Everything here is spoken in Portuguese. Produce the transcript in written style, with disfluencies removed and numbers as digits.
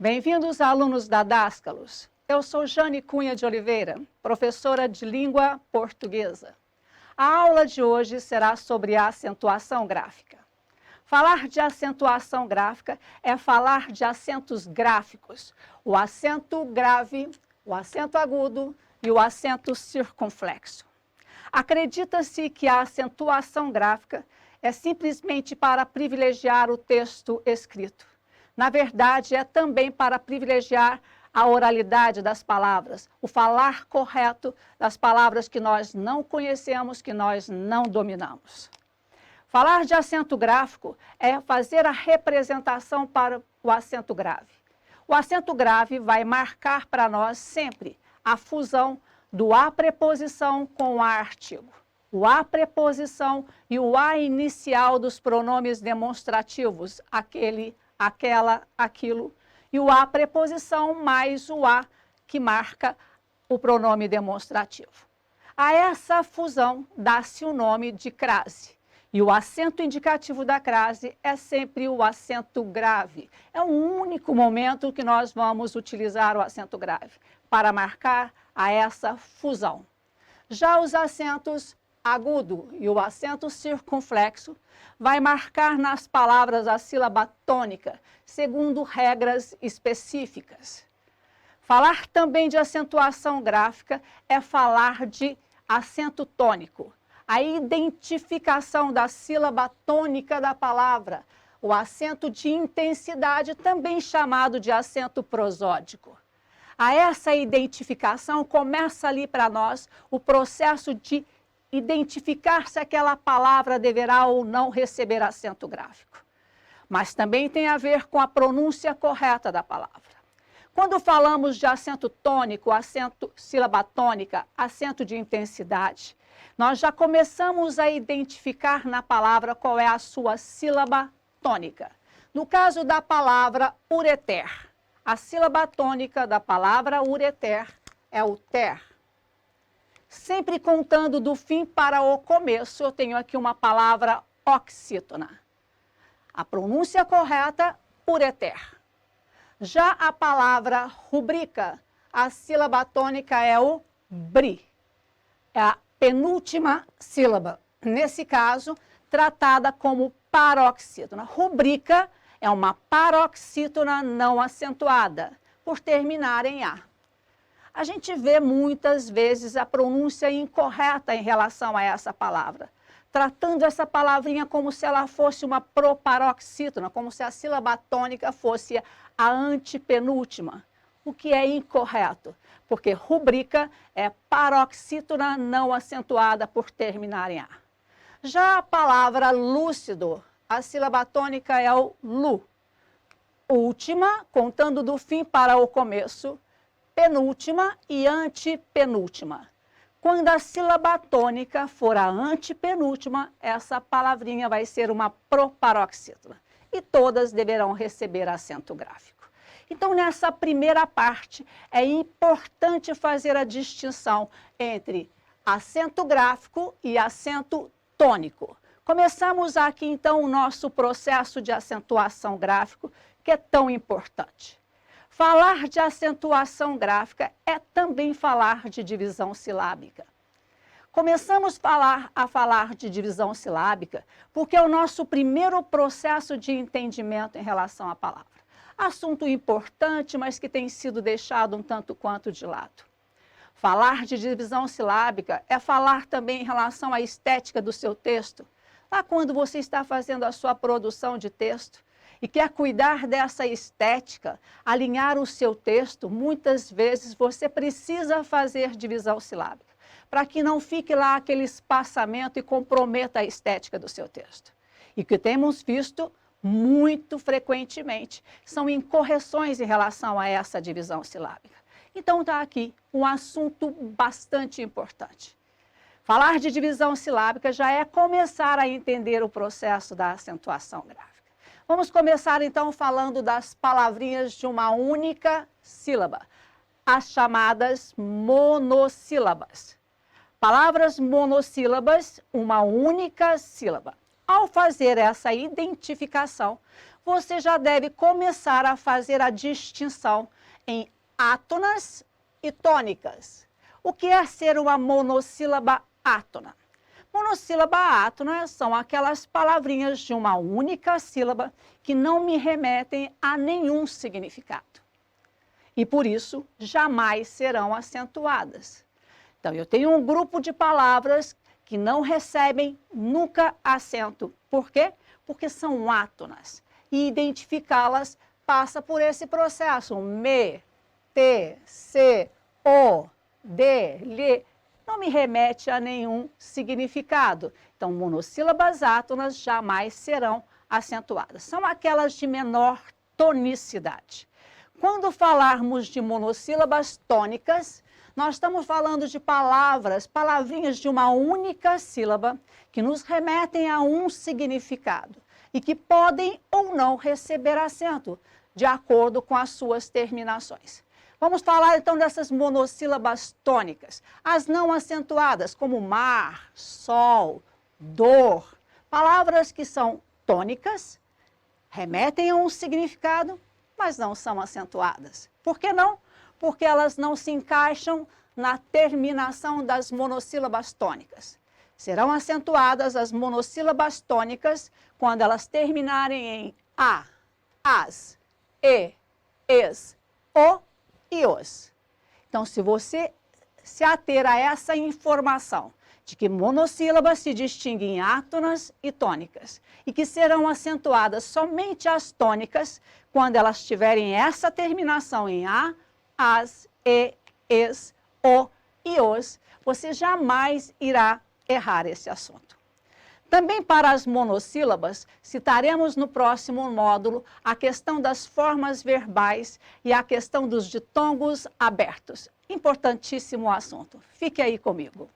Bem-vindos, alunos da Dascalos. Eu sou Jane Cunha de Oliveira, professora de língua portuguesa. A aula de hoje será sobre a acentuação gráfica. Falar de acentuação gráfica é falar de acentos gráficos, o acento grave, o acento agudo e o acento circunflexo. Acredita-se que a acentuação gráfica é simplesmente para privilegiar o texto escrito. Na verdade, é também para privilegiar a oralidade das palavras, o falar correto das palavras que nós não conhecemos, que nós não dominamos. Falar de acento gráfico é fazer a representação para o acento grave. O acento grave vai marcar para nós sempre a fusão do a preposição com o a artigo. O a preposição e o a inicial dos pronomes demonstrativos, aquele, aquela, aquilo, e o a preposição mais o a que marca o pronome demonstrativo. A essa fusão dá-se o nome de crase. E o acento indicativo da crase é sempre o acento grave. É o único momento que nós vamos utilizar o acento grave para marcar a essa fusão. Já os acentos agudo e o acento circunflexo vai marcar nas palavras a sílaba tônica, segundo regras específicas. Falar também de acentuação gráfica é falar de acento tônico. A identificação da sílaba tônica da palavra, o acento de intensidade, também chamado de acento prosódico. A essa identificação começa ali para nós o processo de identificar se aquela palavra deverá ou não receber acento gráfico. Mas também tem a ver com a pronúncia correta da palavra. Quando falamos de acento tônico, acento sílaba tônica, acento de intensidade, nós já começamos a identificar na palavra qual é a sua sílaba tônica. No caso da palavra ureter, a sílaba tônica da palavra ureter é o ter. Sempre contando do fim para o começo, eu tenho aqui uma palavra oxítona. A pronúncia correta, ureter. Já a palavra rubrica, a sílaba tônica é o bri. É a penúltima sílaba, nesse caso, tratada como paroxítona. Rubrica é uma paroxítona não acentuada, por terminar em A. A gente vê muitas vezes a pronúncia incorreta em relação a essa palavra, tratando essa palavrinha como se ela fosse uma proparoxítona, como se a sílaba tônica fosse a antepenúltima, o que é incorreto, porque rubrica é paroxítona não acentuada por terminar em A. Já a palavra lúcido, a sílaba tônica é o lu. Última, contando do fim para o começo, penúltima e antepenúltima. Quando a sílaba tônica for a antepenúltima, essa palavrinha vai ser uma proparoxítona. E todas deverão receber acento gráfico. Então, nessa primeira parte, é importante fazer a distinção entre acento gráfico e acento tônico. Começamos aqui, então, o nosso processo de acentuação gráfico, que é tão importante. Falar de acentuação gráfica é também falar de divisão silábica. Começamos a falar de divisão silábica porque é o nosso primeiro processo de entendimento em relação à palavra. Assunto importante, mas que tem sido deixado um tanto quanto de lado. Falar de divisão silábica é falar também em relação à estética do seu texto. Lá quando você está fazendo a sua produção de texto e quer cuidar dessa estética, alinhar o seu texto, muitas vezes você precisa fazer divisão silábica, para que não fique lá aquele espaçamento e comprometa a estética do seu texto. E que temos visto muito frequentemente são incorreções em relação a essa divisão silábica. Então está aqui um assunto bastante importante. Falar de divisão silábica já é começar a entender o processo da acentuação gráfica. Vamos começar então falando das palavrinhas de uma única sílaba, as chamadas monossílabas. Palavras monossílabas, uma única sílaba. ao fazer essa identificação, você já deve começar a fazer a distinção em átonas e tônicas. O que é ser uma monossílaba átona? Monossílaba átona são aquelas palavrinhas de uma única sílaba que não me remetem a nenhum significado. E por isso, jamais serão acentuadas. Então, eu tenho um grupo de palavras que não recebem nunca acento. Por quê? Porque são átonas. E identificá-las passa por esse processo. Me, te, se, o, de, lhe. Não me remete a nenhum significado. Então, monossílabas átonas jamais serão acentuadas. São aquelas de menor tonicidade. Quando falarmos de monossílabas tônicas, nós estamos falando de palavrinhas de uma única sílaba que nos remetem a um significado e que podem ou não receber acento, de acordo com as suas terminações. Vamos falar então dessas monossílabas tônicas, as não acentuadas, como mar, sol, dor. Palavras que são tônicas, remetem a um significado, mas não são acentuadas. Por que não? Porque elas não se encaixam na terminação das monossílabas tônicas. Serão acentuadas as monossílabas tônicas quando elas terminarem em a, as, e, es, o e os. Então, se você se ater a essa informação de que monossílabas se distinguem em átonas e tônicas e que serão acentuadas somente as tônicas quando elas tiverem essa terminação em a, as, e, es, o e os, você jamais irá errar esse assunto. Também para as monossílabas, citaremos no próximo módulo a questão das formas verbais e a questão dos ditongos abertos. Importantíssimo assunto. Fique aí comigo.